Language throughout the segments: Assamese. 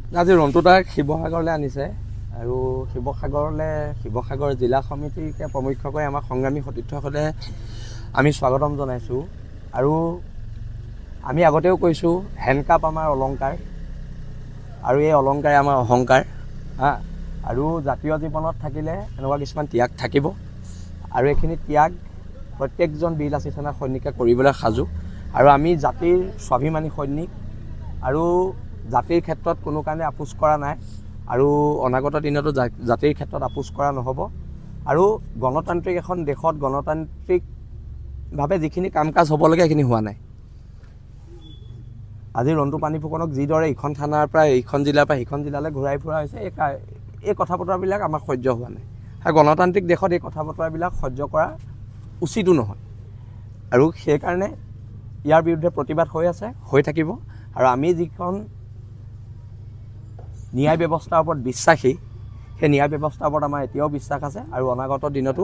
আজি ৰন্তু দাক শিৱসাগৰলৈ আনিছে আৰু শিৱসাগৰ জিলা সমিতিকে প্ৰমুখ্য কৰি আমাৰ সংগ্ৰামী সতীৰ্থসকলে আমি স্বাগতম জনাইছোঁ। আৰু আমি আগতেও কৈছোঁ হেণ্ডকাপ আমাৰ অলংকাৰ আৰু এই অলংকাৰে আমাৰ অহংকাৰ আৰু জাতীয় জীৱনত থাকিলে এনেকুৱা কিছুমান ত্যাগ থাকিব আৰু এইখিনি ত্যাগ প্ৰত্যেকজন বীৰ লাচিত সেনা সৈনিকে কৰিবলৈ সাজু। আৰু আমি জাতিৰ স্বাভিমানী সৈনিক আৰু জাতিৰ ক্ষেত্ৰত কোনো কাৰণে আপোচ কৰা নাই আৰু অনাগত দিনতো জাতিৰ ক্ষেত্ৰত আপোচ কৰা নহ'ব। আৰু গণতান্ত্ৰিক এখন দেশত গণতান্ত্ৰিকভাৱে যিখিনি কাম কাজ হ'ব লাগে সেইখিনি হোৱা নাই। আজি ৰন্তু পানী ফুকনক যিদৰে ইখন থানাৰ পৰা এইখন জিলাৰ পৰা সিখন জিলালৈ ঘূৰাই ফুৰা হৈছে, এই কথা বতৰাবিলাক আমাৰ সহ্য হোৱা নাই। আৰু গণতান্ত্ৰিক দেশত এই কথা বতৰাবিলাক সহ্য কৰা উচিতো নহয় আৰু সেইকাৰণে ইয়াৰ বিৰুদ্ধে প্ৰতিবাদ হৈ থাকিব। আৰু আমি যিখন ন্যায় ব্যৱস্থাৰ ওপৰত বিশ্বাসী, সেই ন্যায় ব্যৱস্থাৰ ওপৰত আমাৰ এতিয়াও বিশ্বাস আছে আৰু অনাগত দিনতো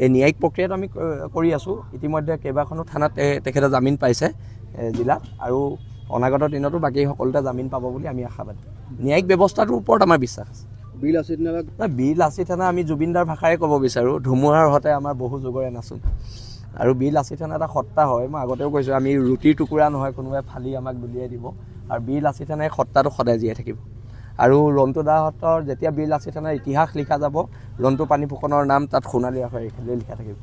এই ন্যায়িক প্ৰক্ৰিয়াটো আমি কৰি আছোঁ। ইতিমধ্যে কেইবাখনো থানাত তেখেতে জামিন পাইছে জিলাত আৰু অনাগত দিনতো বাকী সকলোতে জামিন পাব বুলি আমি আশাবাদী। ন্যায়িক ব্যৱস্থাটোৰ ওপৰত আমাৰ বিশ্বাস আছে। বীৰ লাচিত সেনা আমি জুবিনদাৰ ভাষাৰে ক'ব বিচাৰোঁ, ধুমুহাৰ হতে আমাৰ বহু যুগৰে নাচোন। আৰু বীৰ লাচিত সেনা এটা সত্তা হয়। মই আগতেও কৈছোঁ আমি ৰুটিৰ টুকুৰা নহয়, কোনোবাই ফালি আমাক দলিয়াই দিব। আৰু বীৰ লাচিত সেনাৰ সত্তাটো সদায় জীয়াই থাকিব। আৰু ৰন্তু দাহঁতৰ যেতিয়া বীৰ লাচিত সেনাৰ ইতিহাস লিখা যাব, ৰন্তু পানী ফুকনৰ নাম তাত সোণালী আখৰেৰে লিখা থাকিব।